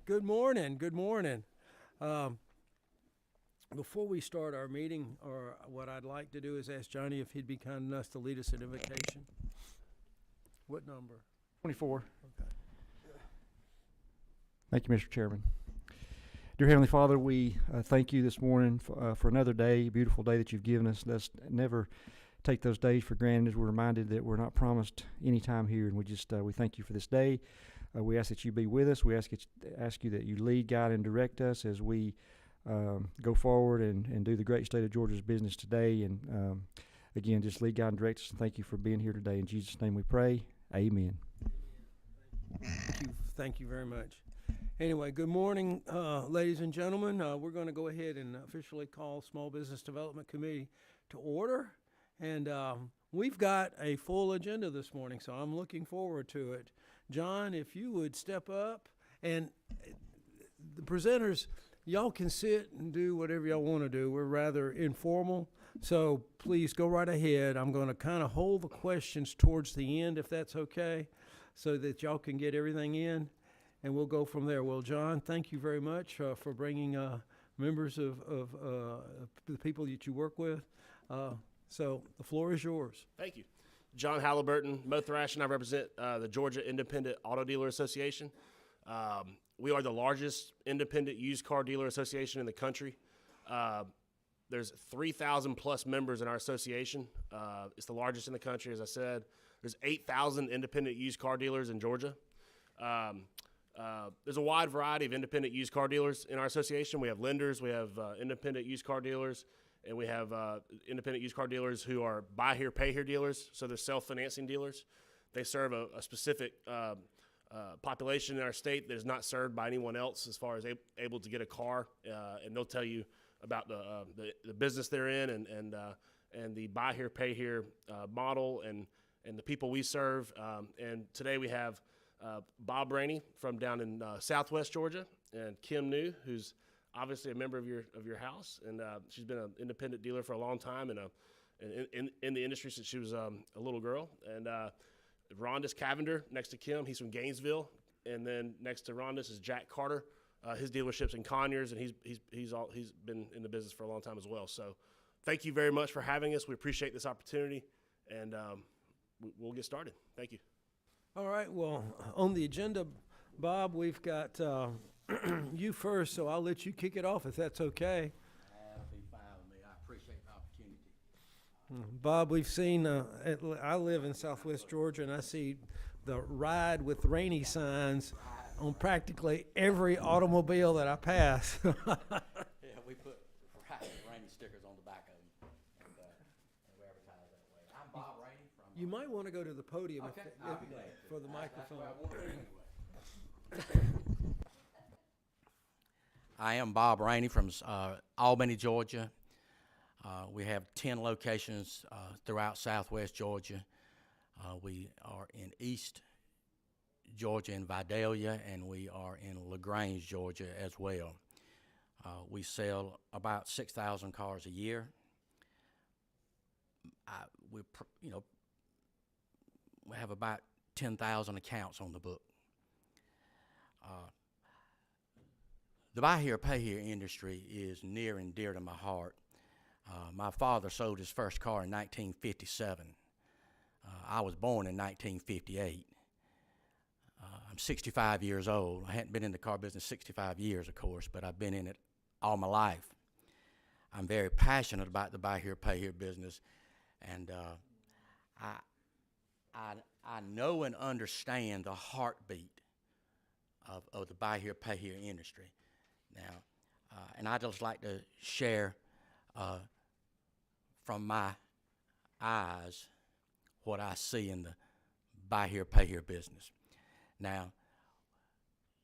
Good morning. Good morning. Um, Before we start our meeting, or what I'd like to do is ask Johnny if he'd be kind enough to lead us in invocation. What number? 24. Okay. Thank you, Mr. Chairman. Dear Heavenly Father, we thank you this morning for another day, beautiful day that you've given us. Let's never take those days for granted as we're reminded that we're not promised any time here, and we thank you for this day. We ask that you be with us. We ask you that you lead, guide, and direct us as we go forward and do the great state of Georgia's business today. And again, just lead, guide, and direct us. And thank you for being here today. In Jesus' name we pray. Amen. Thank you very much. Anyway, good morning, ladies and gentlemen. We're going to go ahead and officially call Small Business Development Committee to order. And we've got a full agenda this morning, so I'm looking forward to it. John, if you would step up, and the presenters, y'all can sit and do whatever y'all want to do. We're rather informal, so please go right ahead. I'm going to kind of hold the questions towards the end, if that's okay, so that y'all can get everything in, and we'll go from there. Well, John, thank you very much for bringing members of the people that you work with. So the floor is yours. Thank you. John Halliburton, Mo Thrash, and I represent the Georgia Independent Auto Dealer Association. We are the largest independent used car dealer association in the country. There's 3,000 plus members in our association. It's the largest in the country, as I said. There's 8,000 independent used car dealers in Georgia. There's a wide variety of independent used car dealers in our association. We have lenders, we have independent used car dealers, and we have independent used car dealers who are buy here, pay here dealers, so they're self-financing dealers. They serve a specific population in our state that is not served by anyone else as far as able to get a car, and they'll tell you about the business they're in and the buy here, pay here model and the people we serve. And today we have Bob Rainey from down in Southwest Georgia, and Kim New, who's obviously a member of your house, and she's been an independent dealer for a long time and in the industry since she was a little girl. And Rondis Cavender next to Kim, he's from Gainesville, and then next to Rondis is Jack Carter. His dealership's in Conyers, and he's been in the business for a long time as well. So thank you very much for having us. We appreciate this opportunity, and we'll get started. Thank you. All right, well, on the agenda, Bob, we've got you first, so I'll let you kick it off if that's okay. That'll be fine with me. I appreciate the opportunity. Bob, we've seen, I live in Southwest Georgia, and I see the ride with Rainy signs on practically every automobile that I pass. Yeah, we put Rainy stickers on the back of them, and we advertise that way. I'm Bob Rainey from... You might want to go to the podium Okay, I'll be glad to. for the microphone. That's what I want to do anyway. I am Bob Rainey from Albany, Georgia. We have 10 locations throughout Southwest Georgia. We are in East Georgia in Vidalia, and we are in LaGrange, Georgia as well. We sell about 6,000 cars a year. We have about 10,000 accounts on the book. The buy here, pay here industry is near and dear to my heart. My father sold his first car in 1957. I was born in 1958. I'm 65 years old. I hadn't been in the car business 65 years, of course, but I've been in it all my life. I'm very passionate about the buy here, pay here business, and I know and understand the heartbeat of the buy here, pay here industry. Now, and I'd just like to share from my eyes what I see in the buy here, pay here business. Now,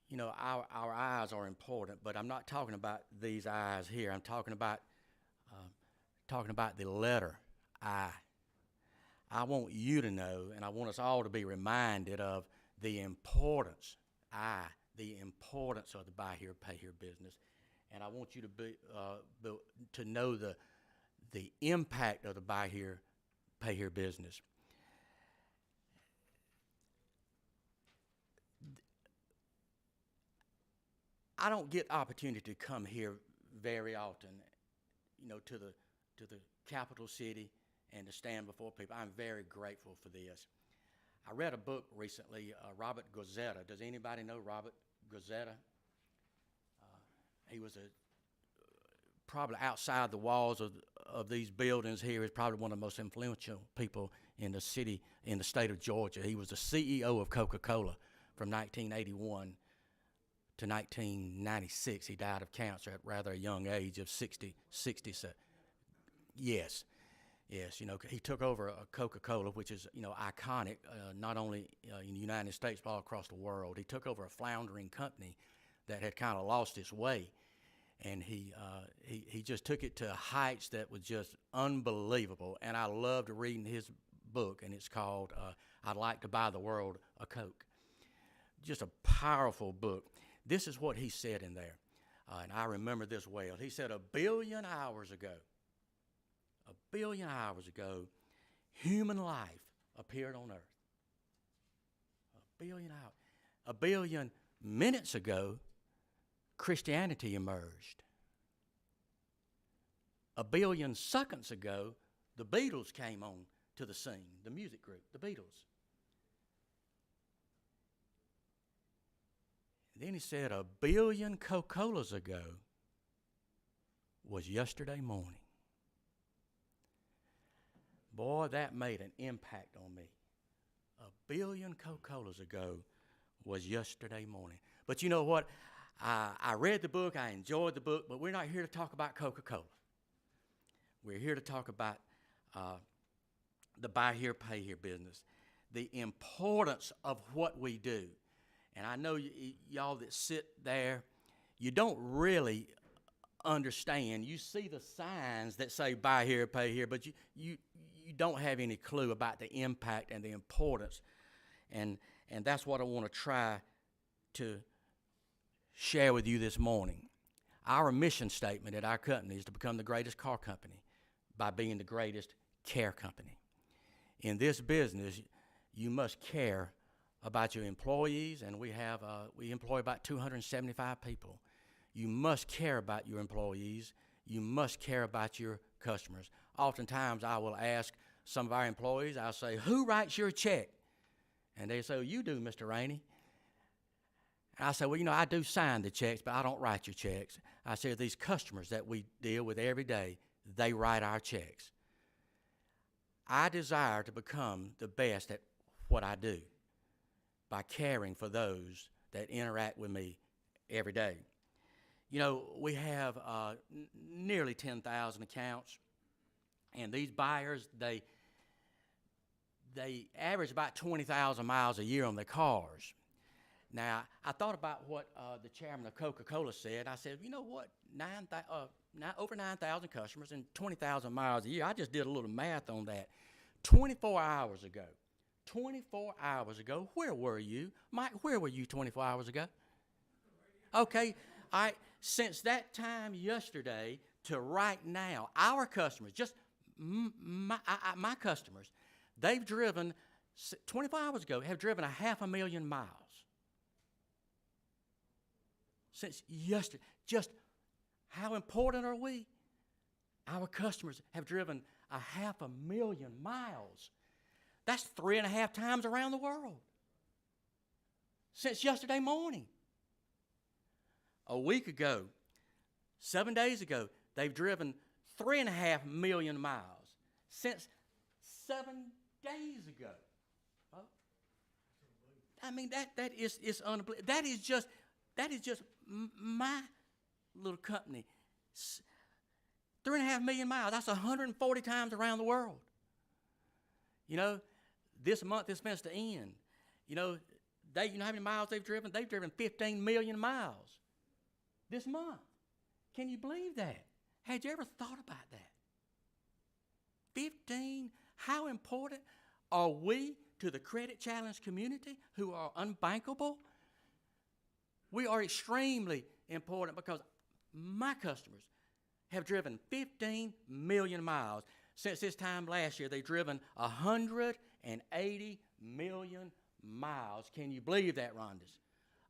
you know, our eyes are important, but I'm not talking about these eyes here. I'm talking about the letter I. I want you to know, and I want us all to be reminded of the importance, the importance of the buy here, pay here business, and I want you to know the impact of the buy here, pay here business. I don't get opportunity to come here very often, to the capital city and to stand before people. I'm very grateful for this. I read a book recently, Robert Gazetta. Does anybody know Robert Gazetta? He was probably outside the walls of these buildings here, is probably one of the most influential people in the city, in the state of Georgia. He was the CEO of Coca-Cola from 1981 to 1996. He died of cancer at rather a young age of 67. Yes, he took over Coca-Cola, which is, iconic, not only in the United States, but all across the world. He took over a floundering company that had kind of lost its way, and he just took it to heights that was just unbelievable. And I loved reading his book, and it's called I'd Like to Buy the World a Coke. Just a powerful book. This is what he said in there, and I remember this well. He said, 1 billion hours ago, human life appeared on earth. 1 billion hours. 1 billion minutes ago, Christianity emerged. 1 billion seconds ago, the Beatles came on to the scene, the music group, the Beatles. Then he said 1 billion Coca-Colas ago was yesterday morning. Boy, that made an impact on me. 1 billion Coca-Colas ago was yesterday morning. But you know what? I read the book, I enjoyed the book, but we're not here to talk about Coca-Cola. We're here to talk about the buy here, pay here business, the importance of what we do. And I know y'all that sit there, you don't really understand. You see the signs that say buy here, pay here, but you don't have any clue about the impact and the importance. And that's what I want to try to share with you this morning. Our mission statement at our company is to become the greatest car company by being the greatest care company. In this business, you must care about your employees, and we employ about 275 people. You must care about your employees. You must care about your customers. Oftentimes, I will ask some of our employees, I'll say, who writes your check? And they say, oh, you do, Mr. Rainey. I say, well, I do sign the checks, but I don't write your checks. I say, these customers that we deal with every day, they write our checks. I desire to become the best at what I do by caring for those that interact with me every day. We have nearly 10,000 accounts, and these buyers, they average about 20,000 miles a year on their cars. Now, I thought about what the chairman of Coca-Cola said. I said, you know what, over 9,000 customers and 20,000 miles a year. I just did a little math on that. 24 hours ago, where were you? Mike, where were you 24 hours ago? Okay, all right, since that time yesterday to right now, our customers, just my customers, they've driven, 24 hours ago, have driven 500,000 miles. Since yesterday, just how important are we? Our customers have driven 500,000 miles. That's 3.5 times around the world since yesterday morning. A week ago, 7 days ago, they've driven 3.5 million miles since 7 days ago. Well, I mean, that is unbelievable. That is just my little company. 3.5 million miles. That's 140 times around the world. This month is supposed to end. You know how many miles they've driven? They've driven 15 million miles this month. Can you believe that? Had you ever thought about that? 15? How important are we to the credit challenged community who are unbankable? We are extremely important because my customers have driven 15 million miles. Since this time last year, they've driven 180 million miles. Can you believe that, Rhondas?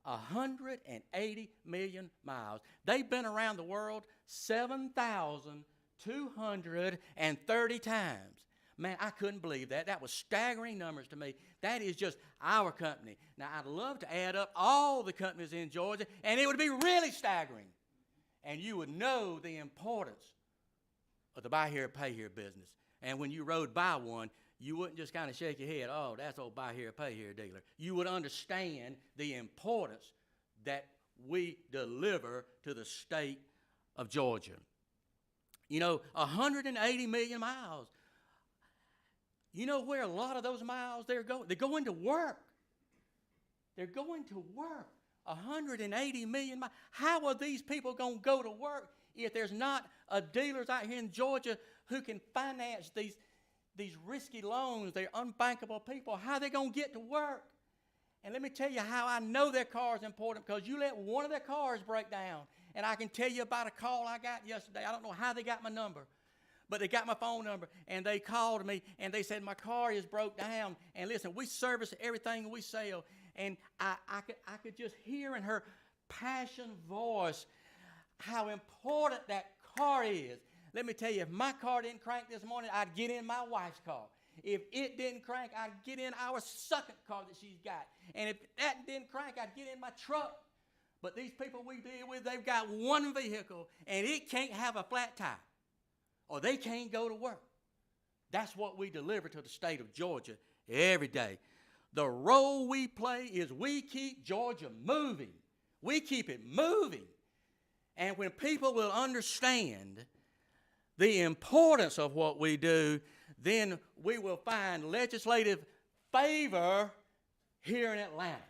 180 million miles. They've been around the world 7,230 times. Man, I couldn't believe that. That was staggering numbers to me. That is just our company. Now, I'd love to add up all the companies in Georgia, and it would be really staggering. And you would know the importance of the buy here, pay here business. And when you rode by one, you wouldn't just kind of shake your head, oh, that's old buy here, pay here dealer. You would understand the importance that we deliver to the state of Georgia. You know, 180 million miles. You know where a lot of those miles they're going? They're going to work. They're going to work. 180 million miles. How are these people going to go to work if there's not dealers out here in Georgia who can finance these risky loans? They're unbankable people. How are they going to get to work? And let me tell you how I know their car is important, because you let one of their cars break down. And I can tell you about a call I got yesterday. I don't know how they got my number, but they got my phone number, and they called me, and they said, my car is broke down. And listen, we service everything we sell. And I could just hear in her passion voice how important that car is. Let me tell you, if my car didn't crank this morning, I'd get in my wife's car. If it didn't crank, I'd get in our second car that she's got. And if that didn't crank, I'd get in my truck. But these people we deal with, they've got one vehicle, and it can't have a flat tire, or they can't go to work. That's what we deliver to the state of Georgia every day. The role we play is we keep Georgia moving. We keep it moving. And when people will understand the importance of what we do, then we will find legislative favor here in Atlanta.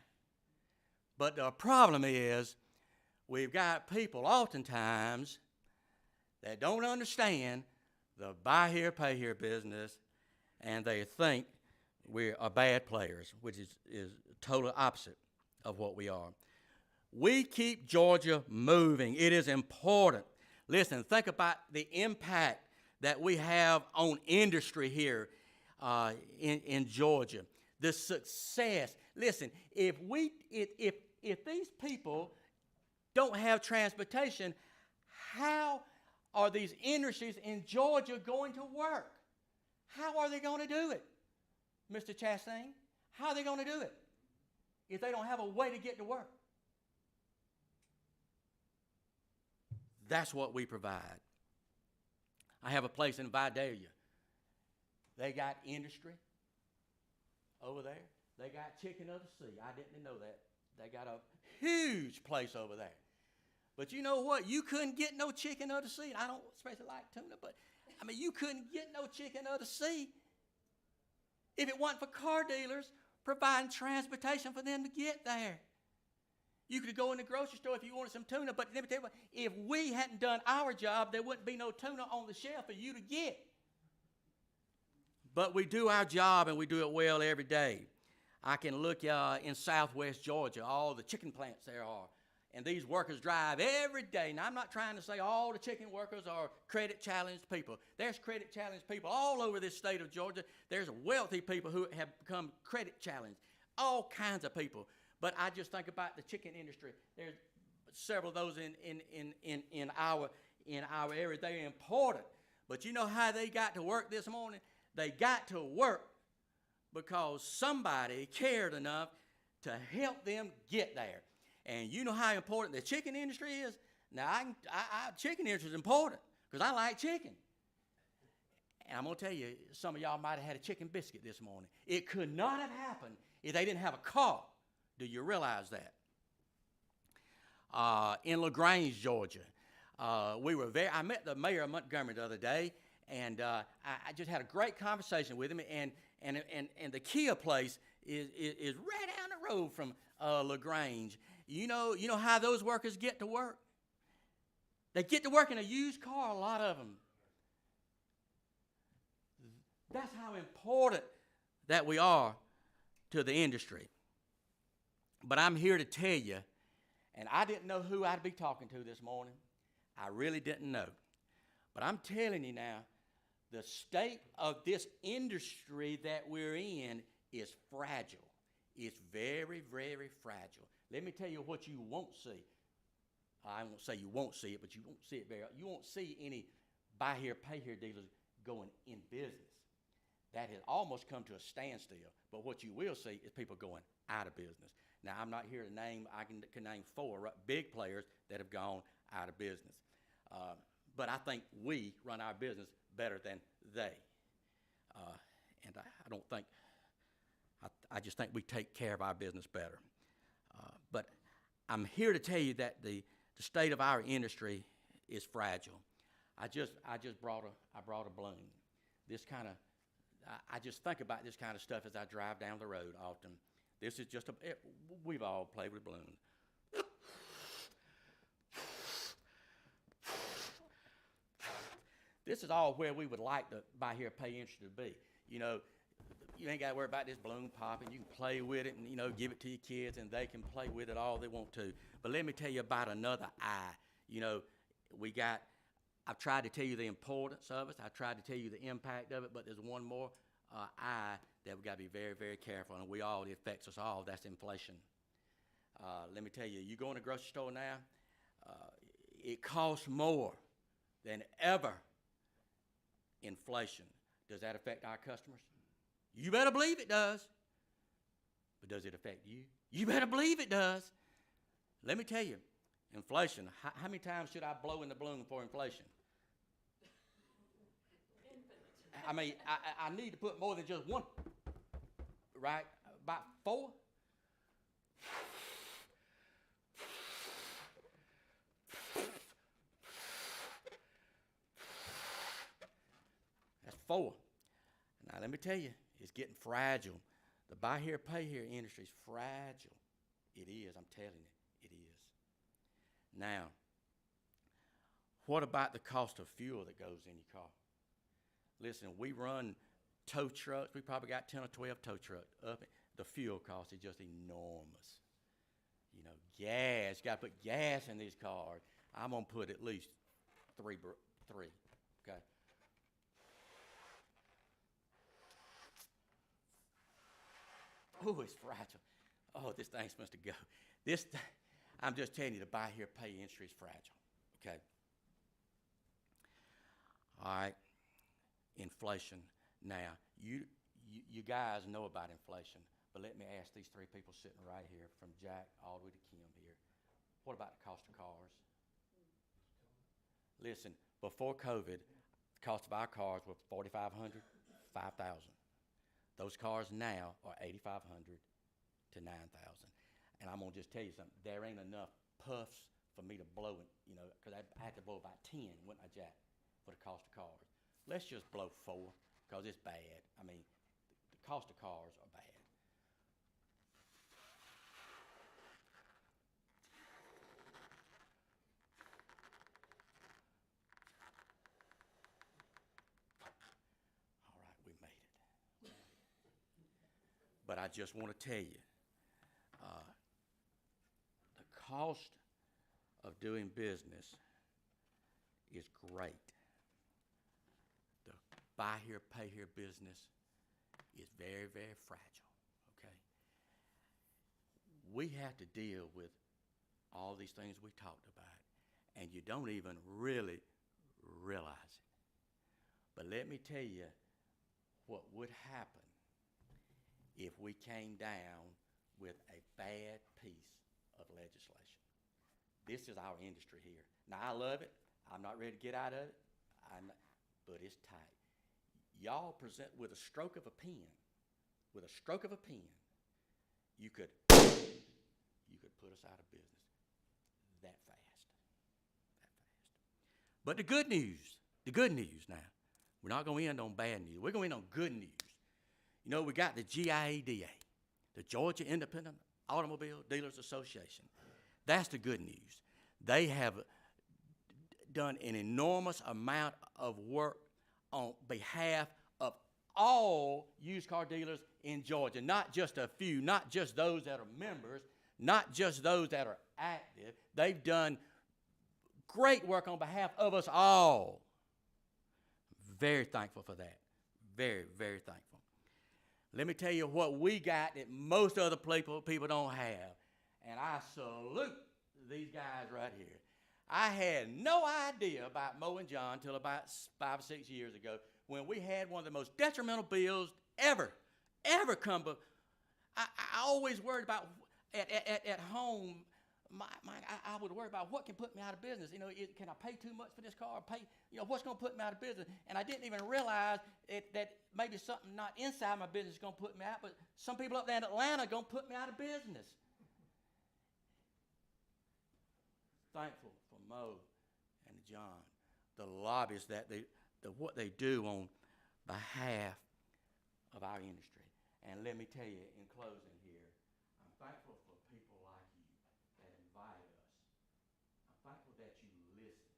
But the problem is, we've got people oftentimes that don't understand the buy here, pay here business, and they think we are bad players, which is total opposite of what we are. We keep Georgia moving. It is important. Listen, think about the impact that we have on industry here in Georgia. The success. Listen, if these people don't have transportation, how are these industries in Georgia going to work? How are they going to do it, Mr. Chastain? How are they going to do it if they don't have a way to get to work? That's what we provide. I have a place in Vidalia. They got industry over there. They got chicken of the sea. I didn't know that. They got a huge place over there. But you know what? You couldn't get no chicken of the sea. I don't especially like tuna, but I mean, you couldn't get no chicken of the sea if it wasn't for car dealers providing transportation for them to get there. You could go in the grocery store if you wanted some tuna, but let me tell you what, if we hadn't done our job, there wouldn't be no tuna on the shelf for you to get. But we do our job, and we do it well every day. I can look in southwest Georgia, all the chicken plants there are, and these workers drive every day. Now, I'm not trying to say all the chicken workers are credit-challenged people. There's credit-challenged people all over this state of Georgia. There's wealthy people who have become credit-challenged, all kinds of people. But I just think about the chicken industry. There's several of those in our area. They're important. But you know how they got to work this morning? They got to work because somebody cared enough to help them get there. And you know how important the chicken industry is? Now, chicken industry is important because I like chicken. And I'm going to tell you, some of y'all might have had a chicken biscuit this morning. It could not have happened if they didn't have a car. Do you realize that? In LaGrange, Georgia, I met the mayor of Montgomery the other day, and I just had a great conversation with him. And the Kia place is right down the road from LaGrange. You know how those workers get to work? They get to work in a used car, a lot of them. That's how important that we are to the industry. But I'm here to tell you, and I didn't know who I'd be talking to this morning. I really didn't know. But I'm telling you now, the state of this industry that we're in is fragile. It's very, very fragile. Let me tell you what you won't see. I won't say you won't see it, but you won't see it you won't see any buy here, pay here dealers going in business. That has almost come to a standstill. But what you will see is people going out of business. Now, I'm not here to name, I can name 4 big players that have gone out of business. But I think we run our business better than they. And I don't think, I just think we take care of our business better. But I'm here to tell you that the state of our industry is fragile. I just brought a balloon. This kind of, I just think about this kind of stuff as I drive down the road often. This is just we've all played with balloons. This is all where we would like to buy here, pay industry to be. You know, you ain't got to worry about this balloon popping. You can play with it and, you know, give it to your kids, and they can play with it all they want to. But let me tell you about another eye. You know, I've tried to tell you the importance of it. I've tried to tell you the impact of it, but there's one more eye that we've got to be very, very careful, and it affects us all. That's inflation. Let me tell you, you go in a grocery store now, it costs more than ever. Inflation. Does that affect our customers? You better believe it does. But does it affect you? You better believe it does. Let me tell you, inflation, how many times should I blow in the balloon for inflation? I mean, I need to put more than just one, right? About 4. That's 4. Now, let me tell you, it's getting fragile. The buy here, pay here industry is fragile. It is, I'm telling you, it is. Now, what about the cost of fuel that goes in your car? Listen, we run tow trucks. We probably got 10 or 12 tow trucks up. The fuel cost is just enormous. You know, gas. You got to put gas in these cars. I'm going to put at least 3, okay? Oh, it's fragile. Oh, this thing's supposed to go. I'm just telling you, the buy here, pay industry is fragile, okay? All right, inflation. Now, you guys know about inflation, but let me ask these 3 people sitting right here, from Jack all the way to Kim here. What about the cost of cars? Listen, before COVID, the cost of our cars were $4,500, $5,000. Those cars now are $8,500 to $9,000. And I'm going to just tell you something. There ain't enough puffs for me to blow it, you know, because I had to blow about 10, wouldn't I, Jack, for the cost of cars. Let's just blow 4, because it's bad. I mean, the cost of cars are bad. All right, we made it. But I just want to tell you, the cost of doing business is great. The buy here, pay here business is very, very fragile, okay? We have to deal with all these things we talked about, and you don't even really realize it. But let me tell you what would happen if we came down with a bad piece of legislation. This is our industry here. Now, I love it. I'm not ready to get out of it, but it's tight. Y'all present with a stroke of a pen. With a stroke of a pen, you could put us out of business that fast. But the good news now, we're not going to end on bad news. We're going to end on good news. You know, we got the GIADA, the Georgia Independent Automobile Dealers Association. That's the good news. They have done an enormous amount of work on behalf of all used car dealers in Georgia, not just a few, not just those that are members, not just those that are active. They've done great work on behalf of us all. Very thankful for that. Very, very thankful. Let me tell you what we got that most other people don't have, and I salute these guys right here. I had no idea about Mo and John till about 5 or 6 years ago when we had one of the most detrimental bills ever come. But I always worried about at home. I would worry about what can put me out of business. Can I pay too much for this car? What's going to put me out of business? And I didn't even realize that maybe something not inside my business is going to put me out, but some people up there in Atlanta are going to put me out of business. Thankful for Mo and John, the lobbyists what they do on behalf of our industry. And let me tell you, in closing here, I'm thankful for people like you that invite us. I'm thankful that you listen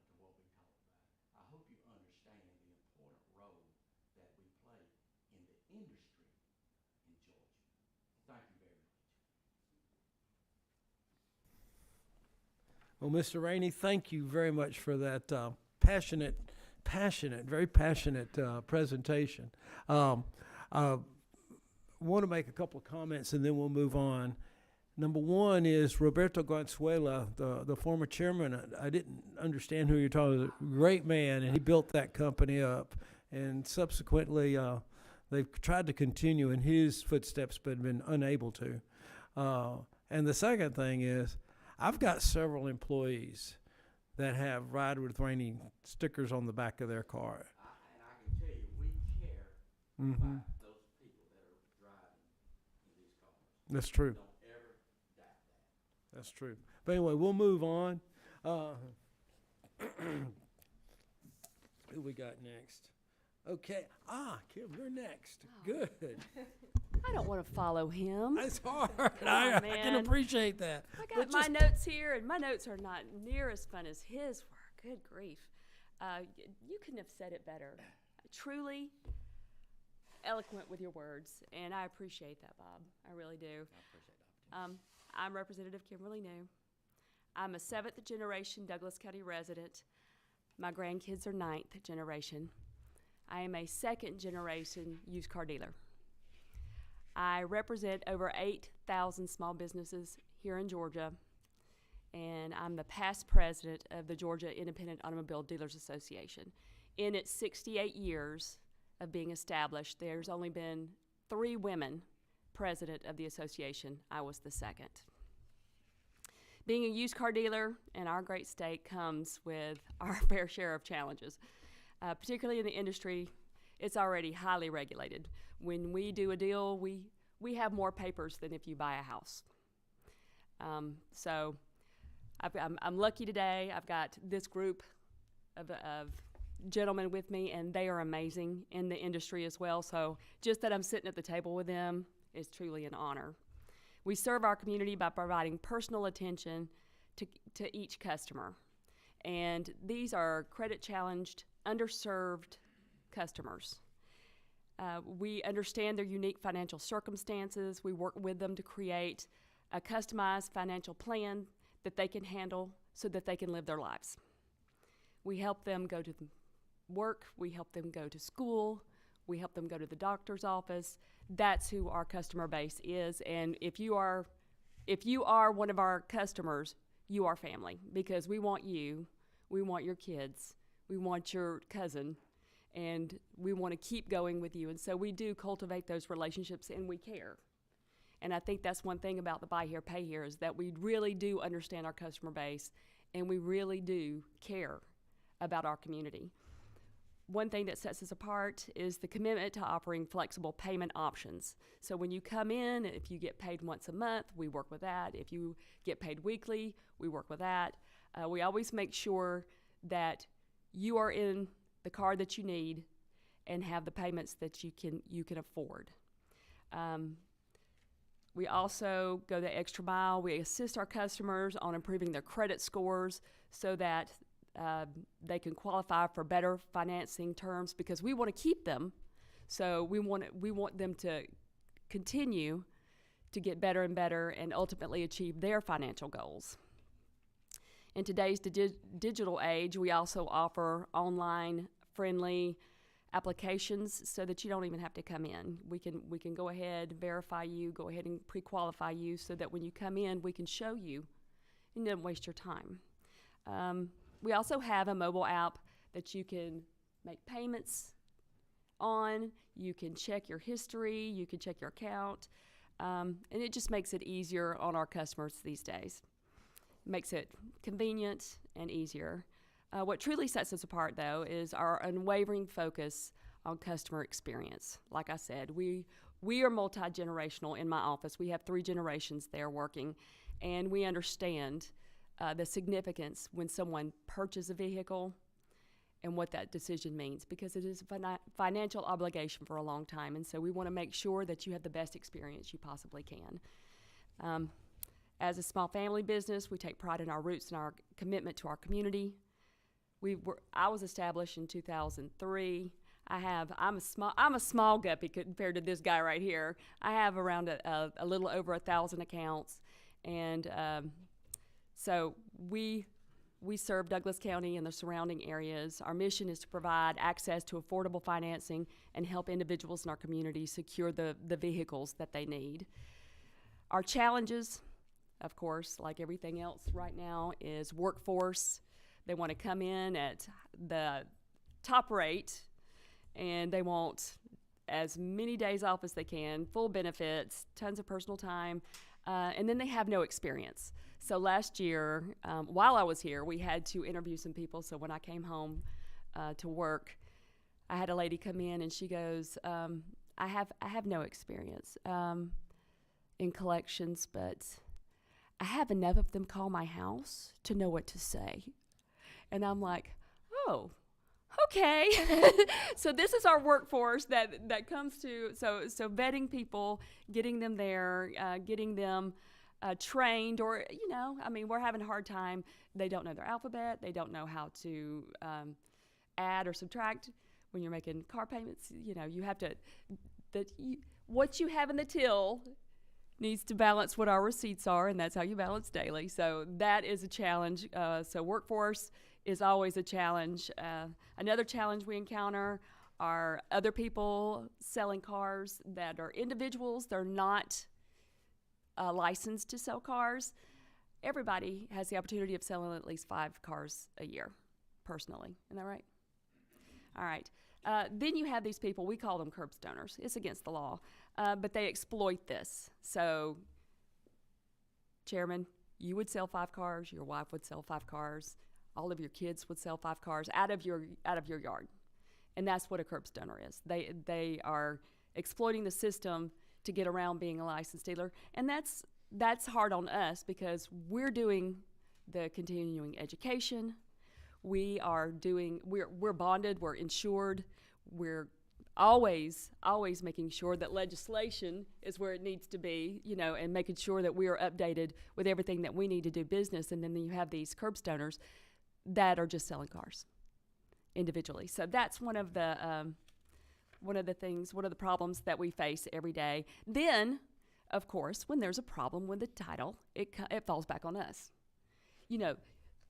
to what we talk about. I hope you understand the important role that we play in the industry in Georgia. Thank you very much. Well, Mr. Rainey, thank you very much for that passionate, very passionate presentation. I want to make a couple of comments and then we'll move on. Number one is Roberto Guanzuela, the former chairman. I didn't understand who you're talking about. Great man, and he built that company up. And subsequently, they've tried to continue in his footsteps but been unable to. And the second thing is, I've got several employees that have Ride with Rainey stickers on the back of their car. And I can tell you, we care about those people that are driving in these cars. That's true. Don't ever doubt that. That's true. But anyway, we'll move on. Who we got next? Okay. Kim, you're next. Good. I don't want to follow him. That's hard. on, I can man. appreciate that. I But got my just- notes here, and my notes are not near as fun as his were. Good grief. You couldn't have said it better. Truly eloquent with your words, and I appreciate that, Bob. I really do. I appreciate the opportunity. I'm Representative Kimberly New. I'm a 7th generation Douglas County resident. My grandkids are 9th generation. I am a 2nd generation used car dealer. I represent over 8,000 small businesses here in Georgia, and I'm the past president of the Georgia Independent Automobile Dealers Association. In its 68 years of being established, there's only been 3 women president of the association. I was the 2nd. Being a used car dealer in our great state comes with our fair share of challenges. Particularly in the industry, it's already highly regulated. When we do a deal, we have more papers than if you buy a house. So I'm lucky today. I've got this group of gentlemen with me, and they are amazing in the industry as well. So just that I'm sitting at the table with them is truly an honor. We serve our community by providing personal attention to each customer. And these are credit-challenged, underserved customers. We understand their unique financial circumstances. We work with them to create a customized financial plan that they can handle so that they can live their lives. We help them go to work. We help them go to school. We help them go to the doctor's office. That's who our customer base is. And if you are one of our customers, you are family, because we want you, we want your kids, we want your cousin, and we want to keep going with you. And so we do cultivate those relationships, and we care. And I think that's one thing about the Buy Here, Pay Here is that we really do understand our customer base, and we really do care about our community. One thing that sets us apart is the commitment to offering flexible payment options. So when you come in, if you get paid once a month, we work with that. If you get paid weekly, we work with that. We always make sure that you are in the car that you need and have the payments that you can afford. We also go the extra mile. We assist our customers on improving their credit scores so that they can qualify for better financing terms, because we want to keep them. So we want them to continue to get better and better and ultimately achieve their financial goals. In today's digital age, we also offer online friendly applications so that you don't even have to come in. We can go ahead, verify you, go ahead and pre-qualify you so that when you come in, we can show you and don't waste your time. We also have a mobile app that you can make payments on. You can check your history, you can check your account, and it just makes it easier on our customers these days. Makes it convenient and easier. What truly sets us apart, though, is our unwavering focus on customer experience. Like I said, we are multi-generational in my office. We have 3 generations there working, and we understand the significance when someone purchases a vehicle and what that decision means, because it is a financial obligation for a long time, and so we want to make sure that you have the best experience you possibly can. As a small family business, we take pride in our roots and our commitment to our community. I was established in 2003. I'm a small guppy compared to this guy right here. I have around a little over 1,000 accounts, and so we serve Douglas County and the surrounding areas. Our mission is to provide access to affordable financing and help individuals in our community secure the vehicles that they need. Our challenges, of course, like everything else right now, is workforce. They want to come in at the top rate, and they want as many days off as they can, full benefits, tons of personal time, and then they have no experience. So last year, while I was here, we had to interview some people. So when I came home to work, I had a lady come in, and she goes, I have no experience in collections, but I have enough of them call my house to know what to say. And I'm like, oh, okay. So this is our workforce that comes to, so vetting people, getting them there, getting them trained, or, we're having a hard time. They don't know their alphabet. They don't know how to add or subtract when you're making car payments. You have to, what you have in the till needs to balance what our receipts are, and that's how you balance daily. So that is a challenge. So workforce is always a challenge. Another challenge we encounter are other people selling cars that are individuals. They're not licensed to sell cars. Everybody has the opportunity of selling at least 5 cars a year, personally. Isn't that right? All right. Then you have these people, we call them curb stoners. It's against the law, but they exploit this. So, Chairman, you would sell 5 cars, your wife would sell 5 cars, all of your kids would sell 5 cars out of your yard. And that's what a curb stoner is. They are exploiting the system to get around being a licensed dealer. And that's hard on us because we're doing the continuing education. We're bonded, we're insured, we're always making sure that legislation is where it needs to be, and making sure that we are updated with everything that we need to do business. And then you have these curb stoners that are just selling cars individually. So that's one of the problems that we face every day. Then, of course, when there's a problem with the title, it falls back on us.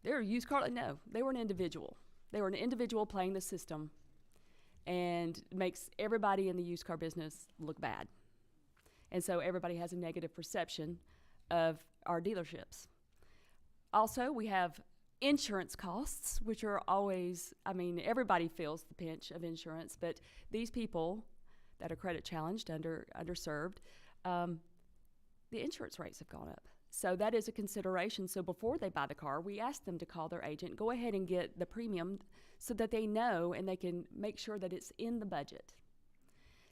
They're a used car. No, they were an individual. They were an individual playing the system, and makes everybody in the used car business look bad. And so everybody has a negative perception of our dealerships. Also, we have insurance costs, which are always, everybody feels the pinch of insurance, but these people that are credit challenged, underserved, the insurance rates have gone up. So that is a consideration. So before they buy the car, we ask them to call their agent, go ahead and get the premium so that they know and they can make sure that it's in the budget.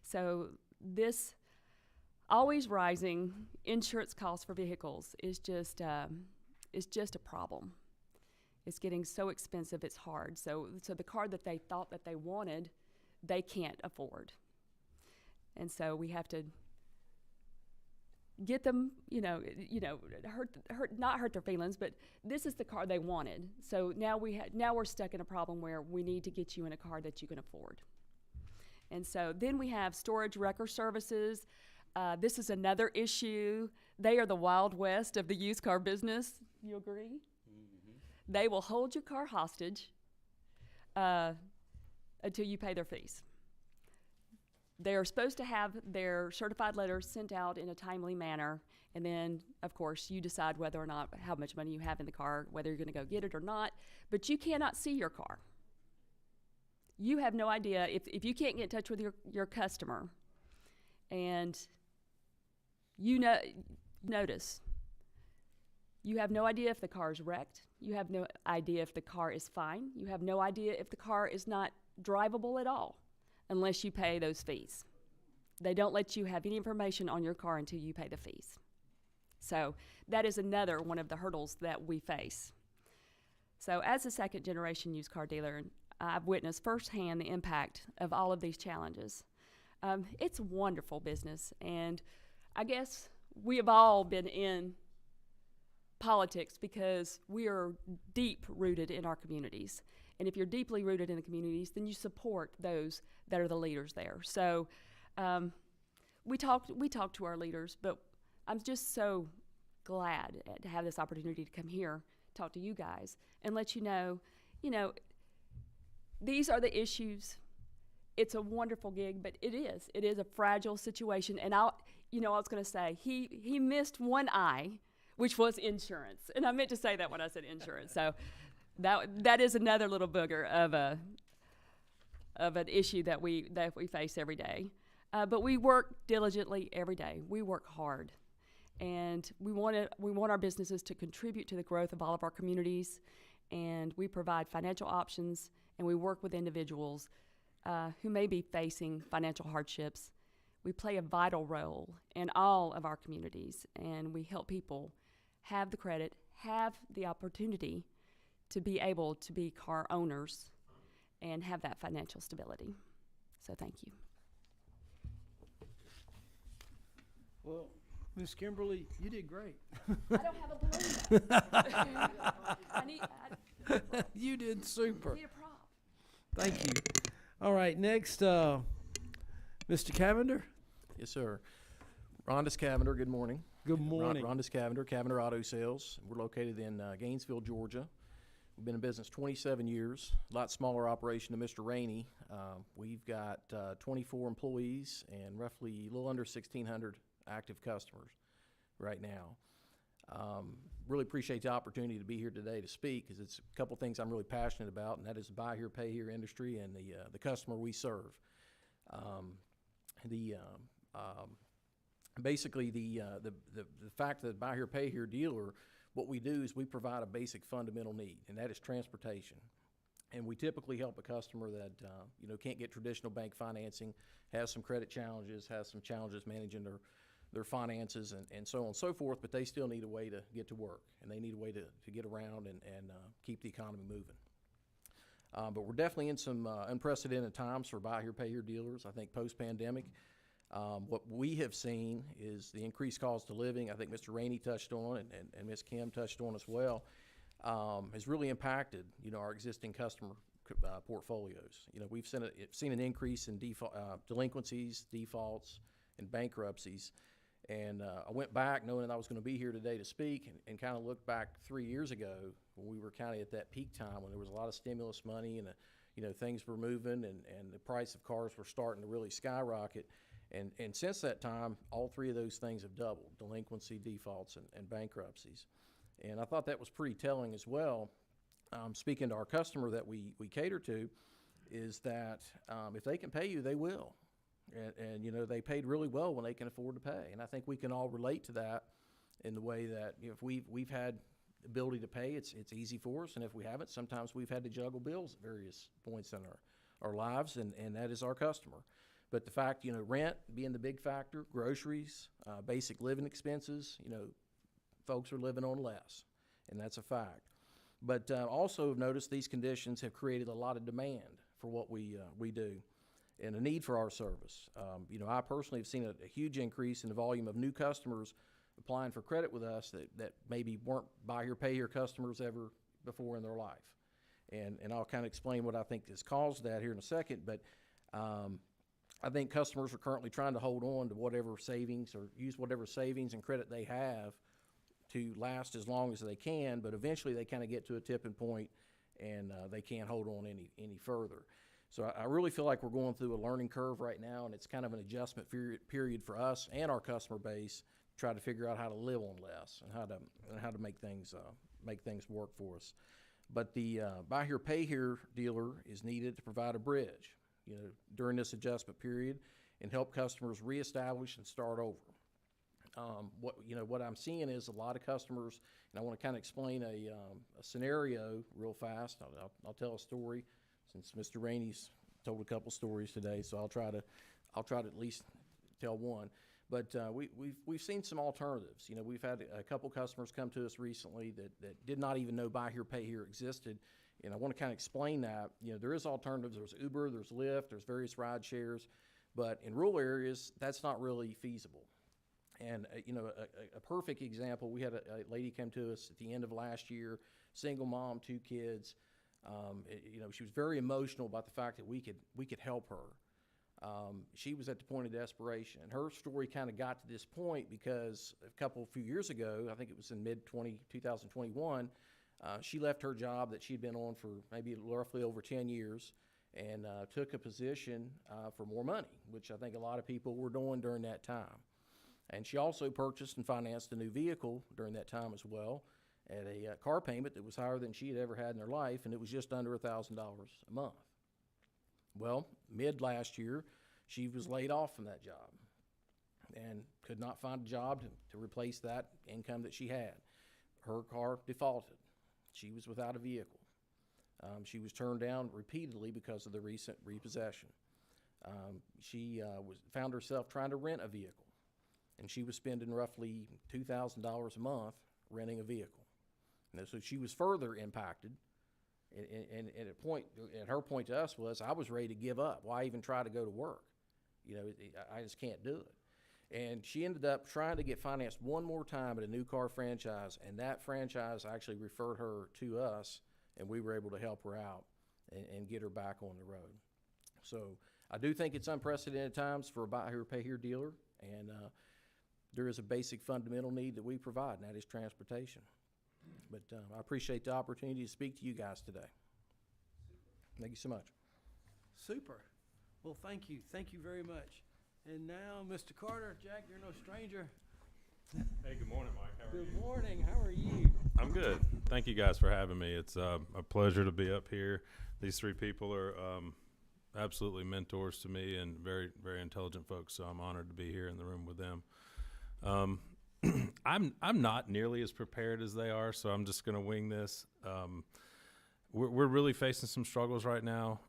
So this always rising insurance costs for vehicles is just a problem. It's getting so expensive, it's hard. So the car that they thought that they wanted, they can't afford. And so we have to get them, not hurt their feelings, but this is the car they wanted. So now we're stuck in a problem where we need to get you in a car that you can afford. And so then we have storage wrecker services. This is another issue. They are the Wild West of the used car business. You agree? They will hold your car hostage until you pay their fees. they're supposed to have their certified letters sent out in a timely manner, and then, of course, you decide whether or not how much money you have in the car, whether you're going to go get it or not. But you cannot see your car. You have no idea if you can't get in touch with your customer, and notice. You have no idea if the car is wrecked. You have no idea if the car is fine. You have no idea if the car is not drivable at all unless you pay those fees. They don't let you have any information on your car until you pay the fees. So that is another one of the hurdles that we face. So as a second generation used car dealer, I've witnessed firsthand the impact of all of these challenges. It's a wonderful business, and I guess we have all been in politics because we are deep rooted in our communities. And if you're deeply rooted in the communities, then you support those that are the leaders there. So we talk to our leaders, but I'm just so glad to have this opportunity to come here, talk to you guys, and let you know, these are the issues. It's a wonderful gig, but it is a fragile situation. And I was going to say, he missed one eye, which was insurance. And I meant to say that when I said insurance. So that is another little booger of an issue that we face every day. But we work diligently every day. We work hard, and we want our businesses to contribute to the growth of all of our communities. And we provide financial options, and we work with individuals who may be facing financial hardships. We play a vital role in all of our communities, and we help people have the credit, have the opportunity to be able to be car owners and have that financial stability. So thank you. Well, Miss Kimberly, you did great. I don't have a balloon. You did super. I need a prop. Thank you. All right, next, Mr. Cavender. Yes, sir. Rhonda's Cavender, good morning. Good morning. Rhonda's Cavender, Cavender Auto Sales. We're located in Gainesville, Georgia. We've been in business 27 years, a lot smaller operation than Mr. Rainey. We've got 24 employees and roughly a little under 1,600 active customers right now. Really appreciate the opportunity to be here today to speak, because it's a couple things I'm really passionate about, and that is the buy here, pay here industry and the customer we serve. Basically, the fact that buy here, pay here dealer, what we do is we provide a basic fundamental need, and that is transportation. And we typically help a customer that can't get traditional bank financing, has some credit challenges, has some challenges managing their finances, and so on and so forth, but they still need a way to get to work, and they need a way to get around and keep the economy moving. But we're definitely in some unprecedented times for buy here, pay here dealers. I think post-pandemic, what we have seen is the increased cost of living. I think Mr. Rainey touched on, and Ms. Kim touched on as well, has really impacted our existing customer portfolios. We've seen an increase in delinquencies, defaults, and bankruptcies. And I went back knowing that I was going to be here today to speak, and kind of looked back 3 years ago when we were kind of at that peak time when there was a lot of stimulus money and things were moving, and the price of cars were starting to really skyrocket. And since that time, all three of those things have doubled: delinquency, defaults, and bankruptcies. And I thought that was pretty telling as well. Speaking to our customer that we cater to, is that if they can pay you, they will. And they paid really well when they can afford to pay. And I think we can all relate to that in the way that if we've had the ability to pay, it's easy for us. And if we haven't, sometimes we've had to juggle bills at various points in our lives, and that is our customer. But the fact, rent being the big factor, groceries, basic living expenses, folks are living on less, and that's a fact. But also notice these conditions have created a lot of demand for what we do, and a need for our service. I personally have seen a huge increase in the volume of new customers applying for credit with us that maybe weren't buy here, pay here customers ever before in their life. And I'll kind of explain what I think has caused that here in a second, but I think customers are currently trying to hold on to whatever savings or use whatever savings and credit they have to last as long as they can, but eventually they kind of get to a tipping point and they can't hold on any further. So I really feel like we're going through a learning curve right now, and it's kind of an adjustment period for us and our customer base to try to figure out how to live on less and how to make things work for us. But the buy here, pay here dealer is needed to provide a bridge, during this adjustment period, and help customers reestablish and start over. What I'm seeing is a lot of customers, and I want to kind of explain a scenario real fast. I'll tell a story, since Mr. Rainey's told a couple stories today, so I'll try to at least tell one. But we've seen some alternatives. We've had a couple customers come to us recently that did not even know buy here, pay here existed. And I want to kind of explain that. There is alternatives. There's Uber, there's Lyft, there's various ride shares. But in rural areas, that's not really feasible. And, a perfect example, we had a lady come to us at the end of last year, single mom, 2 kids. She was very emotional about the fact that we could help her. She was at the point of desperation. And her story kind of got to this point because a few years ago, I think it was in 2021, she left her job that she'd been on for maybe roughly over 10 years and took a position for more money, which I think a lot of people were doing during that time. And she also purchased and financed a new vehicle during that time as well at a car payment that was higher than she had ever had in her life, and it was just under $1,000 a month. Well, mid last year, she was laid off from that job and could not find a job to replace that income that she had. Her car defaulted. She was without a vehicle. She was turned down repeatedly because of the recent repossession. She found herself trying to rent a vehicle, and she was spending roughly $2,000 a month renting a vehicle. So she was further impacted. And at her point to us was, I was ready to give up. Why even try to go to work? I just can't do it. And she ended up trying to get financed one more time at a new car franchise, and that franchise actually referred her to us, and we were able to help her out and get her back on the road. So I do think it's unprecedented times for a buy here, pay here dealer, and there is a basic fundamental need that we provide, and that is transportation. But I appreciate the opportunity to speak to you guys today. Thank you so much. Super. Well, thank you. Thank you very much. And now, Mr. Carter, Jack, you're no stranger. Hey, good morning, Mike. How are you? Good morning. How are you? I'm good. Thank you guys for having me. It's a pleasure to be up here. These 3 people are absolutely mentors to me and very, very intelligent folks, so I'm honored to be here in the room with them. I'm not nearly as prepared as they are, so I'm just going to wing this. We're really facing some struggles right now.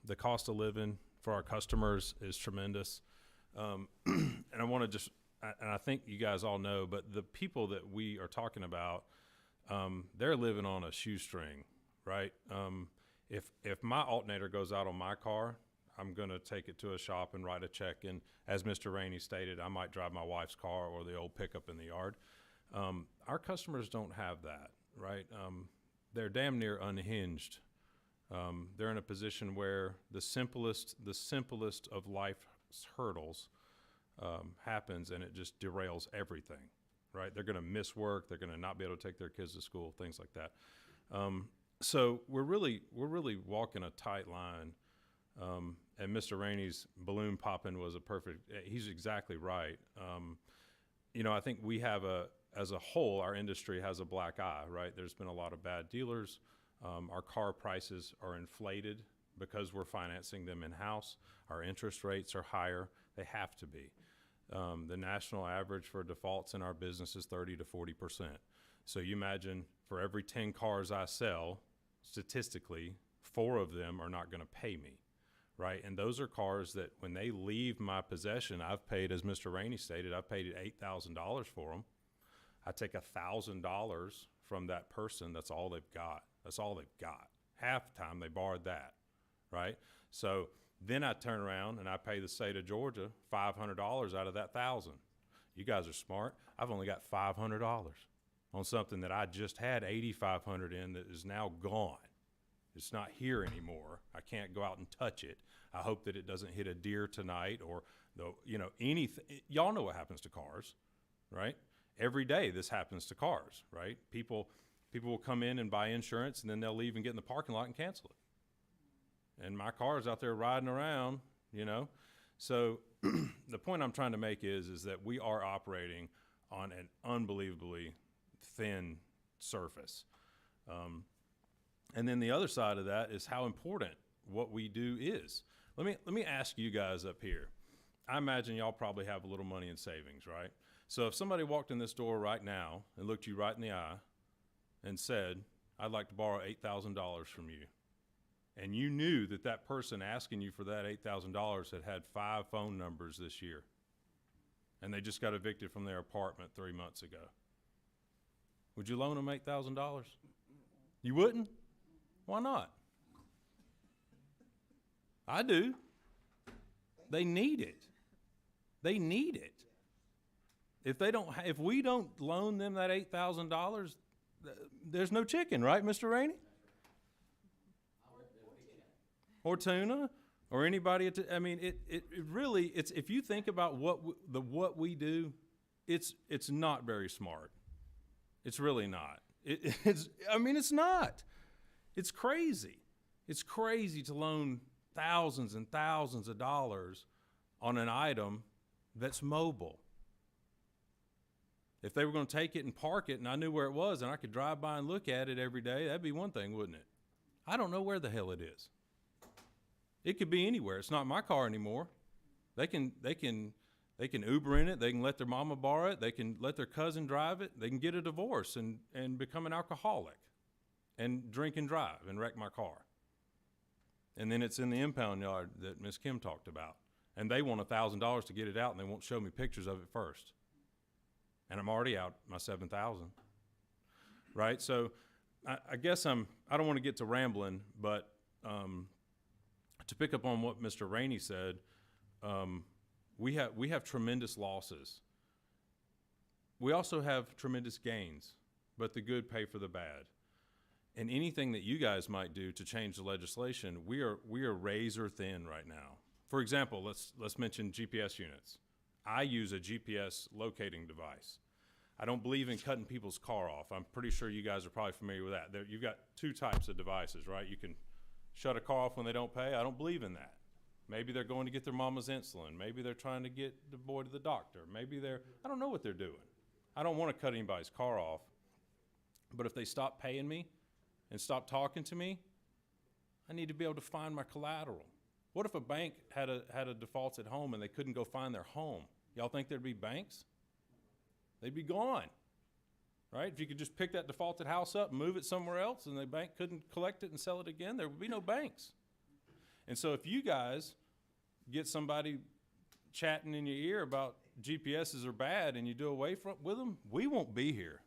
The cost of living for our customers is tremendous. And I want to just, and I think you guys all know, but the people that we are talking about, they're living on a shoestring, right? If my alternator goes out on my car, I'm going to take it to a shop and write a check. And as Mr. Rainey stated, I might drive my wife's car or the old pickup in the yard. Our customers don't have that, right? They're damn near unhinged. They're in a position where the simplest of life's hurdles happens, and it just derails everything, right? They're going to miss work. They're going to not be able to take their kids to school, things like that. So we're really walking a tight line. And Mr. Rainey's balloon popping was he's exactly right. I think we have as a whole, our industry has a black eye, right? There's been a lot of bad dealers. Our car prices are inflated because we're financing them in-house. Our interest rates are higher. They have to be. The national average for defaults in our business is 30 to 40%. So you imagine for every 10 cars I sell, statistically, 4 of them are not going to pay me. Right, and those are cars that when they leave my possession, I've paid, as Mr. Rainey stated, I've paid $8,000 for them. I take $1,000 from that person. That's all they've got. That's all they've got. Half the time they borrowed that, right? So then I turn around and I pay the state of Georgia $500 out of that $1,000. You guys are smart. I've only got $500 on something that I just had $8,500 in that is now gone. It's not here anymore. I can't go out and touch it. I hope that it doesn't hit a deer tonight or anything. Y'all know what happens to cars, right? Every day this happens to cars, right? People will come in and buy insurance, and then they'll leave and get in the parking lot and cancel it. and my car's out there riding around, you know? So the point I'm trying to make is that we are operating on an unbelievably thin surface. And then the other side of that is how important what we do is. Let me ask you guys up here. I imagine y'all probably have a little money in savings, right? So if somebody walked in this door right now and looked you right in the eye and said, I'd like to borrow $8,000 from you, and you knew that that person asking you for that $8,000 had 5 phone numbers this year, and they just got evicted from their apartment 3 months ago, would you loan them $8,000? You wouldn't? Why not? I do. They need it. They need it. If we don't loan them that $8,000, there's no chicken, right, Mr. Rainey? Or tuna, or anybody. I mean, it really, it's, if you think about what we do, it's not very smart. It's really not. It's not. It's crazy. It's crazy to loan thousands and thousands of dollars on an item that's mobile. If they were going to take it and park it and I knew where it was and I could drive by and look at it every day, that'd be one thing, wouldn't it? I don't know where the hell it is. It could be anywhere. It's not my car anymore. They can Uber in it. They can let their mama borrow it. They can let their cousin drive it. They can get a divorce and become an alcoholic and drink and drive and wreck my car. And then it's in the impound yard that Miss Kim talked about. And they want $1,000 to get it out, and they won't show me pictures of it first. And I'm already out my $7,000, right? So I guess I don't want to get to rambling, but to pick up on what Mr. Rainey said, we have tremendous losses. We also have tremendous gains, but the good pay for the bad. And anything that you guys might do to change the legislation, we are razor thin right now. For example, let's mention GPS units. I use a GPS locating device. I don't believe in cutting people's car off. I'm pretty sure you guys are probably familiar with that. You've got 2 types of devices, right? You can shut a car off when they don't pay. I don't believe in that. Maybe they're going to get their mama's insulin. Maybe they're trying to get the boy to the doctor. Maybe I don't know what they're doing. I don't want to cut anybody's car off. But if they stop paying me and stop talking to me, I need to be able to find my collateral. What if a bank had a default at home and they couldn't go find their home? Y'all think there'd be banks? They'd be gone, right? If you could just pick that defaulted house up and move it somewhere else and the bank couldn't collect it and sell it again, there would be no banks. And so if you guys get somebody chatting in your ear about GPSs are bad and you do away with them, we won't be here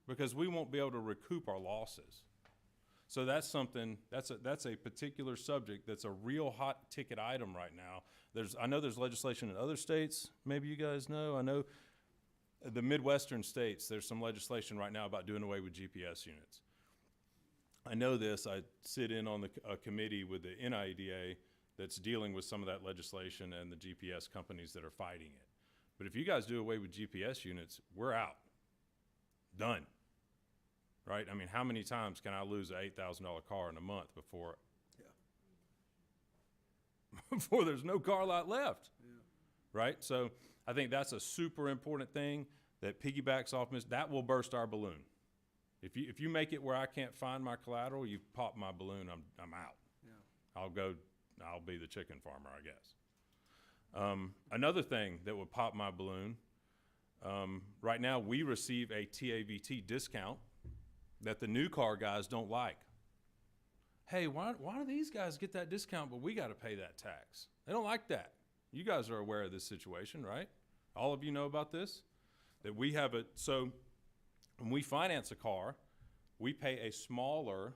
because we won't be able to recoup our losses. So that's something, that's a particular subject that's a real hot ticket item right now. I know there's legislation in other states, maybe you guys know. I know the Midwestern states, there's some legislation right now about doing away with GPS units. I know this, I sit in on a committee with the NIDA that's dealing with some of that legislation and the GPS companies that are fighting it. But if you guys do away with GPS units, we're out. Done. Right? I mean, how many times can I lose an $8,000 car in a month before there's no car lot left? Yeah. Right? So I think that's a super important thing that piggybacks off that will burst our balloon. If you make it where I can't find my collateral, you've popped my balloon, I'm out. Yeah. I'll be the chicken farmer, I guess. Another thing that would pop my balloon, right now we receive a TAVT discount that the new car guys don't like. Hey, why do these guys get that discount, but we got to pay that tax? They don't like that. You guys are aware of this situation, right? All of you know about this? That we have so when we finance a car, we pay a smaller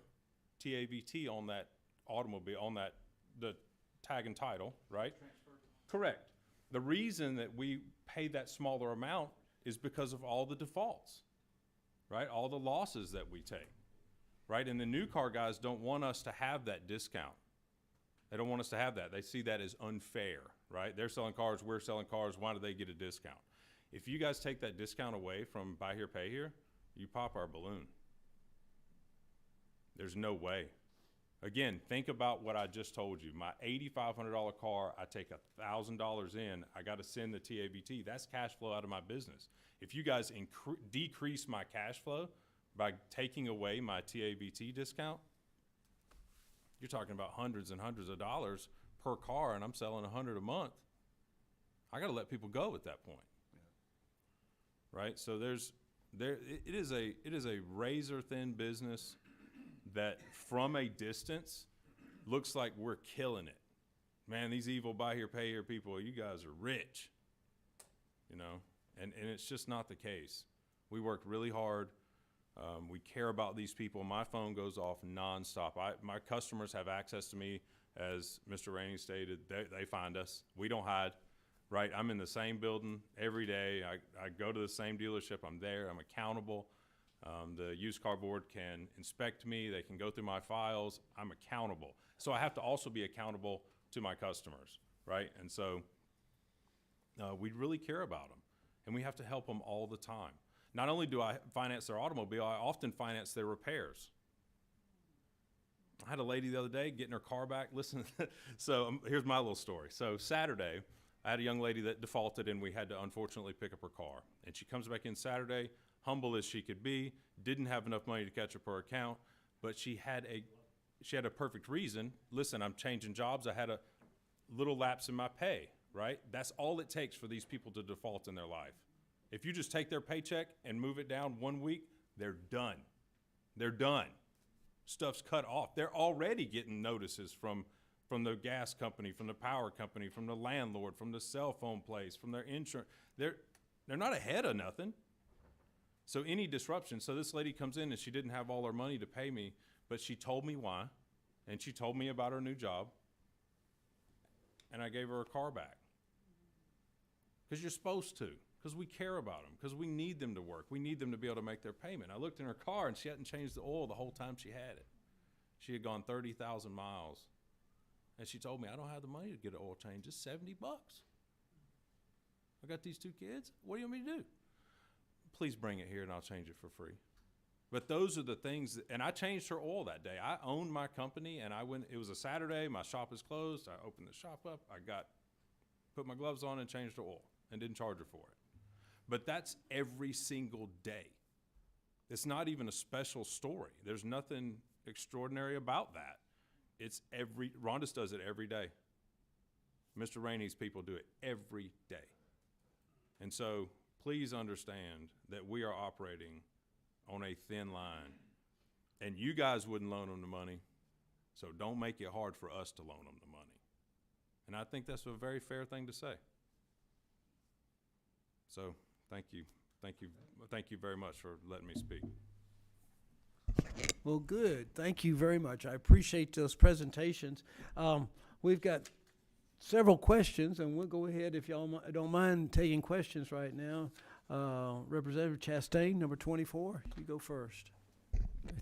TAVT on that automobile, on the tag and title, right? Correct. The reason that we pay that smaller amount is because of all the defaults, right? All the losses that we take, right? And the new car guys don't want us to have that discount. They don't want us to have that. They see that as unfair, right? They're selling cars, we're selling cars. Why do they get a discount? If you guys take that discount away from buy here, pay here, you pop our balloon. There's no way. Again, think about what I just told you. My $8,500 car, I take $1,000 in. I got to send the TABT. That's cash flow out of my business. If you guys decrease my cash flow by taking away my TABT discount, you're talking about hundreds and hundreds of dollars per car, and I'm selling 100 a month. I got to let people go at that point, right? So it is a razor thin business that from a distance looks like we're killing it. Man, these evil buy here, pay here people, you guys are rich, you know, and it's just not the case. We work really hard. We care about these people. My phone goes off nonstop. My customers have access to me, as Mr. Rainey stated. They find us. We don't hide, right? I'm in the same building every day. I go to the same dealership. I'm there. I'm accountable. The used car board can inspect me. They can go through my files. I'm accountable. So I have to also be accountable to my customers, right? And so we really care about them, and we have to help them all the time. Not only do I finance their automobile, I often finance their repairs. I had a lady the other day getting her car back. Listen, so here's my little story. So Saturday, I had a young lady that defaulted, and we had to unfortunately pick up her car. And she comes back in Saturday, humble as she could be, didn't have enough money to catch up her account, but she had a perfect reason. Listen, I'm changing jobs. I had a little lapse in my pay, right? That's all it takes for these people to default in their life. If you just take their paycheck and move it down 1 week, they're done. They're done. Stuff's cut off. They're already getting notices from the gas company, from the power company, from the landlord, from the cell phone place, from their insurance. They're not ahead of nothing. So any disruption. So this lady comes in and she didn't have all her money to pay me, but she told me why, and she told me about her new job, and I gave her a car back. Because you're supposed to. Because we care about them, because we need them to work. We need them to be able to make their payment. I looked in her car, and she hadn't changed the oil the whole time she had it. She had gone 30,000 miles. And she told me, I don't have the money to get an oil change. It's $70. I got these 2 kids. What do you want me to do? Please bring it here, and I'll change it for free. But those are the things, and I changed her oil that day. I owned my company, and I went, it was a Saturday. My shop is closed. I opened the shop up. Put my gloves on and changed her oil and didn't charge her for it. But that's every single day. It's not even a special story. There's nothing extraordinary about that. Rhonda's does it every day. Mr. Rainey's people do it every day. And so please understand that we are operating on a thin line. And you guys wouldn't loan them the money, so don't make it hard for us to loan them the money. And I think that's a very fair thing to say. So thank you. Thank you very much for letting me speak. Well, good. Thank you very much. I appreciate those presentations. We've got several questions, and we'll go ahead, if y'all don't mind taking questions right now. Representative Chastain, number 24, you go first.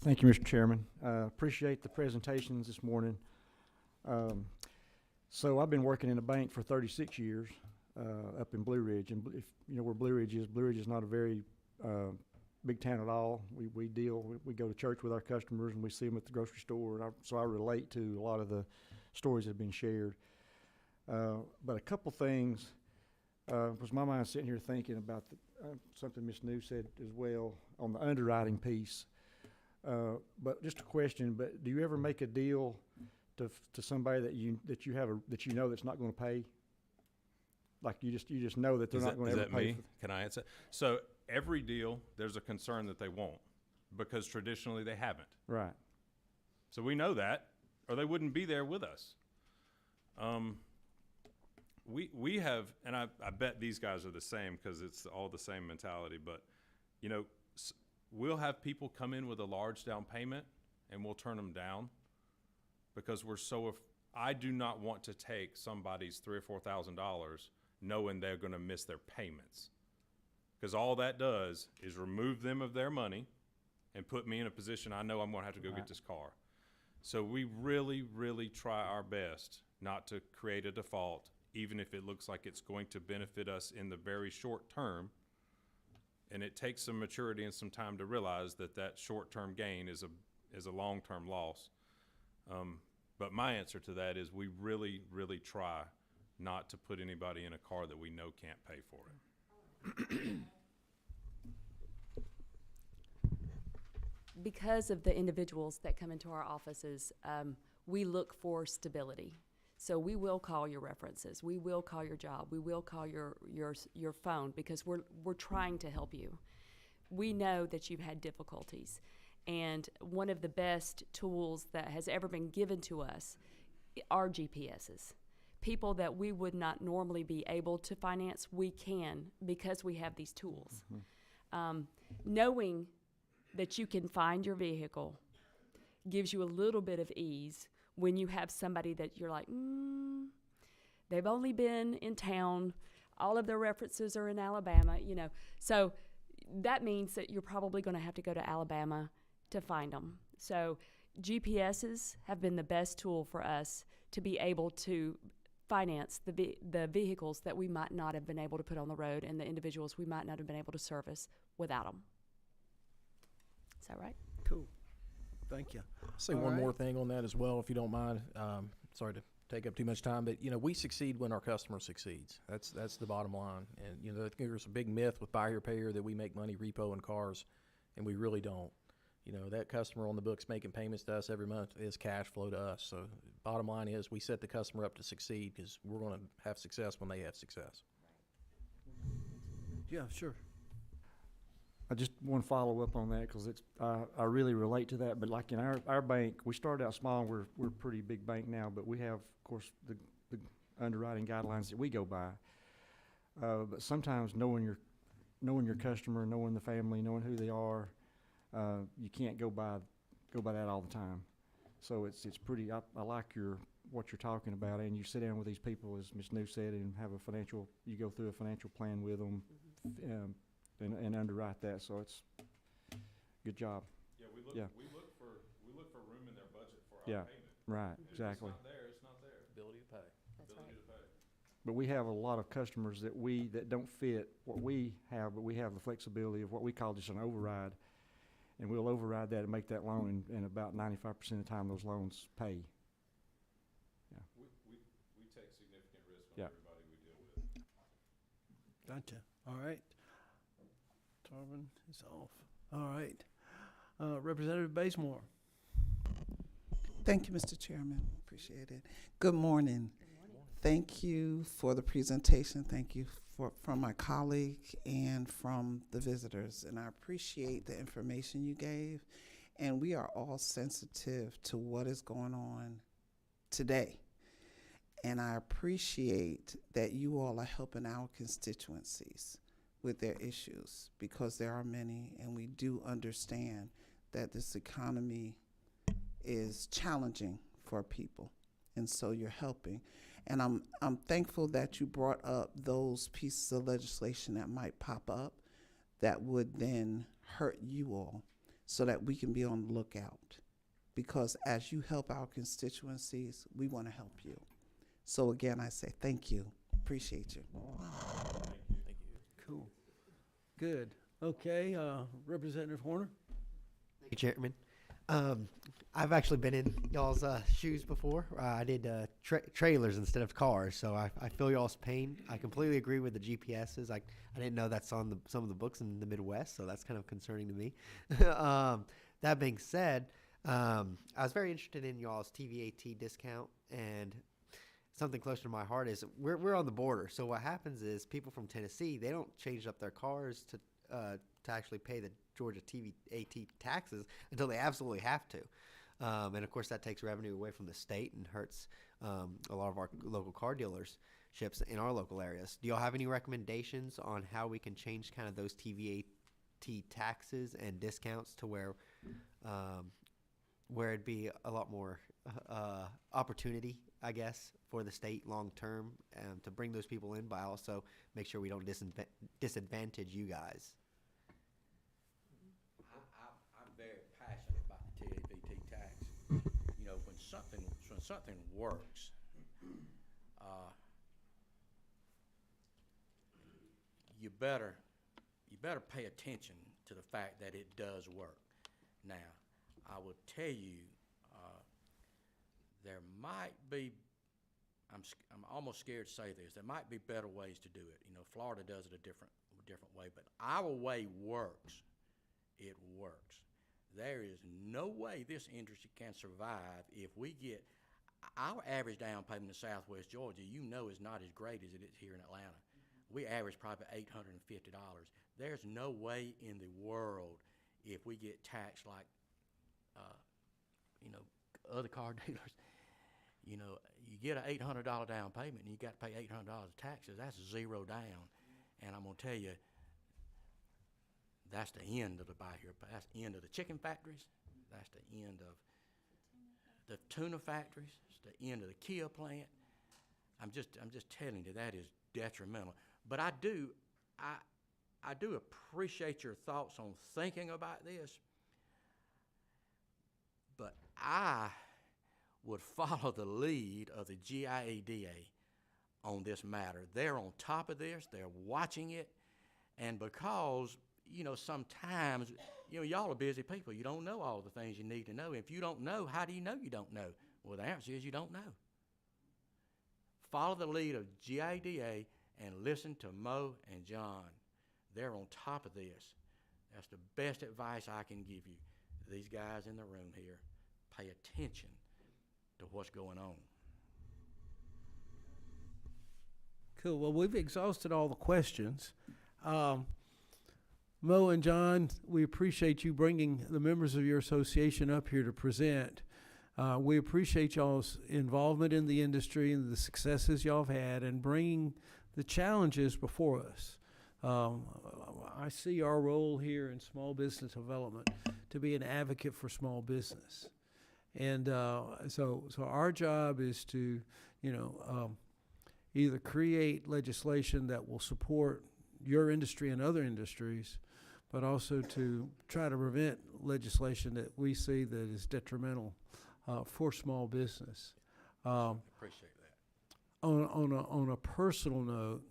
Thank you, Mr. Chairman. Appreciate the presentations this morning. So I've been working in a bank for 36 years up in Blue Ridge. And if you know where Blue Ridge is not a very big town at all. We go to church with our customers, and we see them at the grocery store. And so I relate to a lot of the stories that have been shared. But a couple things was my mind sitting here thinking about something Ms. New said as well on the underwriting piece. But just a question, but do you ever make a deal to somebody that you know that's not going to pay? Like you just know that they're not going to ever pay. Is that me? Can I answer? So every deal, there's a concern that they won't, because traditionally they haven't. Right. So we know that, or they wouldn't be there with us. We have, and I bet these guys are the same because it's all the same mentality, but you know, we'll have people come in with a large down payment and we'll turn them down because I do not want to take somebody's $3,000 or $4,000 knowing they're going to miss their payments, because all that does is remove them of their money and put me in a position I know I'm going to have to go get this car. So we really, really try our best not to create a default, even if it looks like it's going to benefit us in the very short term. And it takes some maturity and some time to realize that short-term gain is a long-term loss. But my answer to that is we really, really try not to put anybody in a car that we know can't pay for it. Because of the individuals that come into our offices, we look for stability. So we will call your references, we will call your job, we will call your phone, because we're trying to help you. We know that you've had difficulties, and one of the best tools that has ever been given to us are GPSs. People that we would not normally be able to finance, we can, because we have these tools. Knowing that you can find your vehicle gives you a little bit of ease when you have somebody that you're like, they've only been in town, all of their references are in Alabama, you know. So that means that you're probably going to have to go to Alabama to find them. So GPSs have been the best tool for us to be able to finance the vehicles that we might not have been able to put on the road, and the individuals we might not have been able to service without them. Is that right? Cool. Thank you. I'll say All one more right. thing on that as well, if you don't mind. Sorry to take up too much time, but we succeed when our customer succeeds. That's the bottom line. And I think there's a big myth with buy here, pay here that we make money repoing cars, and we really don't. That customer on the books making payments to us every month is cash flow to us. So bottom line is we set the customer up to succeed, because we're going to have success when they have success. Yeah, sure. I just want to follow up on that, because I really relate to that. But like in our bank, we started out small. We're a pretty big bank now, but we have, of course, the underwriting guidelines that we go by. But sometimes knowing your customer, knowing the family, knowing who they are, you can't go by that all the time. So it's pretty. I like what you're talking about, and you sit down with these people, as Ms. New said, and have you go through a financial plan with them. And underwrite that, so it's good job. Yeah, we look for room in their budget for our Yeah. payment. Right, If exactly. it's not there, it's not there. Ability to pay. That's Ability right. to pay. But we have a lot of customers that don't fit what we have, but we have the flexibility of what we call just an override, and we'll override that and make that loan, and about 95% of the time those loans pay. We take significant risk on Yeah. everybody we deal with. Gotcha. All right. Tarvin is off. All right. Representative Bazemore. Thank you, Mr. Chairman. Appreciate it. Good morning. Thank you for the presentation. Thank you from my colleague and from the visitors. And I appreciate the information you gave. And we are all sensitive to what is going on today. And I appreciate that you all are helping our constituencies with their issues, because there are many, and we do understand that this economy is challenging for people, and so you're helping. And I'm thankful that you brought up those pieces of legislation that might pop up that would then hurt you all, so that we can be on the lookout, because as you help our constituencies, we want to help you. So again, I say thank you. Appreciate you. Cool. Good. Okay. Representative Horner. Thank you, Chairman. I've actually been in y'all's shoes before. I did trailers instead of cars, so I feel y'all's pain. I completely agree with the GPSs. I didn't know that's on some of the books in the Midwest, so that's kind of concerning to me. That being said, I was very interested in y'all's TVAT discount, and something close to my heart is we're on the border. So what happens is people from Tennessee, they don't change up their cars to actually pay the Georgia TVAT taxes until they absolutely have to. And of course that takes revenue away from the state and hurts a lot of our local car dealerships in our local areas. Do y'all have any recommendations on how we can change kind of those TVAT taxes and discounts to where it'd be a lot more opportunity, I guess, for the state long term to bring those people in, but also make sure we don't disadvantage you guys? I'm very passionate about the TVAT tax. When something works, you better pay attention to the fact that it does work. Now, I will tell you, there might be, I'm almost scared to say this, there might be better ways to do it. You know, Florida does it a different way, but our way works. It works. There is no way this industry can survive if we get, our average down payment in Southwest Georgia, you know, is not as great as it is here in Atlanta. We average probably $850. There's no way in the world, if we get taxed like, you know, other car dealers, you know, you get an $800 down payment and you got to pay $800 of taxes. That's zero down. And I'm going to tell you, that's the end of the buy here. That's the end of the chicken factories. That's the end of the tuna factories. It's the end of the Kia plant. I'm just telling you, that is detrimental. But I do appreciate your thoughts on thinking about this. But I would follow the lead of the GIADA on this matter. They're on top of this. They're watching it. And because, you know, sometimes, you know, y'all are busy people. You don't know all the things you need to know. If you don't know, how do you know you don't know? Well, the answer is you don't know. Follow the lead of GIADA and listen to Mo and John. They're on top of this. That's the best advice I can give you. These guys in the room here, pay attention to what's going on. Cool. Well, we've exhausted all the questions. Mo and John, we appreciate you bringing the members of your association up here to present. We appreciate y'all's involvement in the industry and the successes y'all have had and bringing the challenges before us. I see our role here in small business development to be an advocate for small business. And so our job is to, you know, either create legislation that will support your industry and other industries, but also to try to prevent legislation that we see that is detrimental for small business. Appreciate that. On a personal note,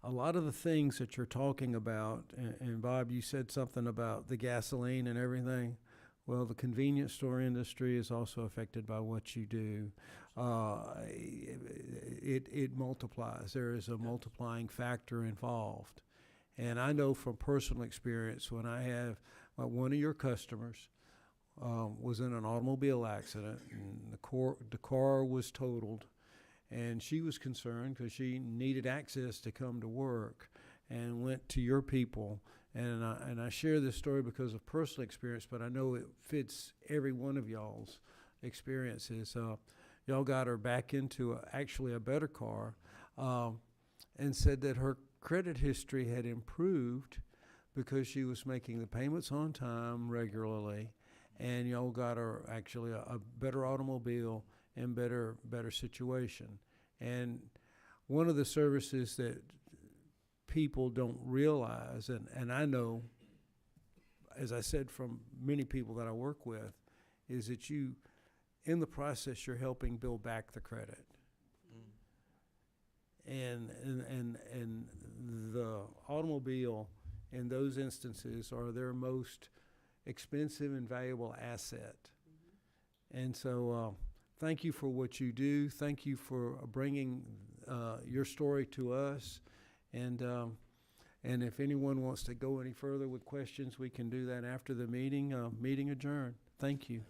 a lot of the things that you're talking about, and Bob, you said something about the gasoline and everything. Well, the convenience store industry is also affected by what you do. It multiplies. There is a multiplying factor involved. And I know from personal experience, when I have one of your customers was in an automobile accident, and the car was totaled, and she was concerned because she needed access to come to work, and went to your people. And I share this story because of personal experience, but I know it fits every one of y'all's experiences. Y'all got her back into actually a better car, and said that her credit history had improved because she was making the payments on time regularly, and y'all got her actually a better automobile and better situation. And one of the services that people don't realize, and I know, as I said, from many people that I work with, is that you, in the process, you're helping build back the credit. And the automobile in those instances are their most expensive and valuable asset. And so thank you for what you do. Thank you for bringing your story to us. And if anyone wants to go any further with questions, we can do that after the meeting. Meeting adjourned. Thank you.